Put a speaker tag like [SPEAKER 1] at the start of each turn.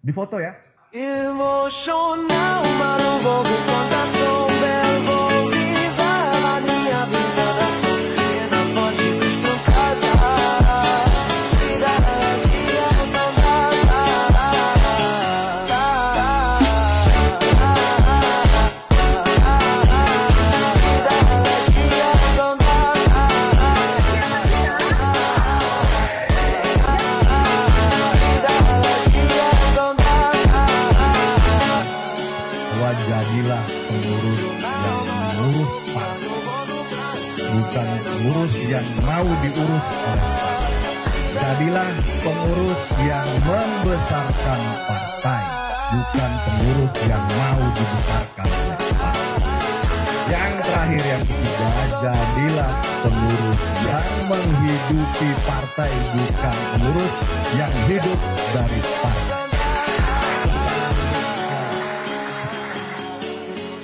[SPEAKER 1] Di foto ya.
[SPEAKER 2] Emocional, mas não vou me contar, sou belo, vou viver a minha vida da sol. E na fonte Cristo casa, tira dia não dá.
[SPEAKER 1] Jadilah pengurus yang mengurus partai, bukan pengurus yang mau diurus oleh partai. Jadilah pengurus yang membesarkan partai, bukan pengurus yang mau dibesarkan oleh partai. Yang terakhir, yang ketiga, jadilah pengurus yang menghidupi partai, bukan pengurus yang hidup dari partai.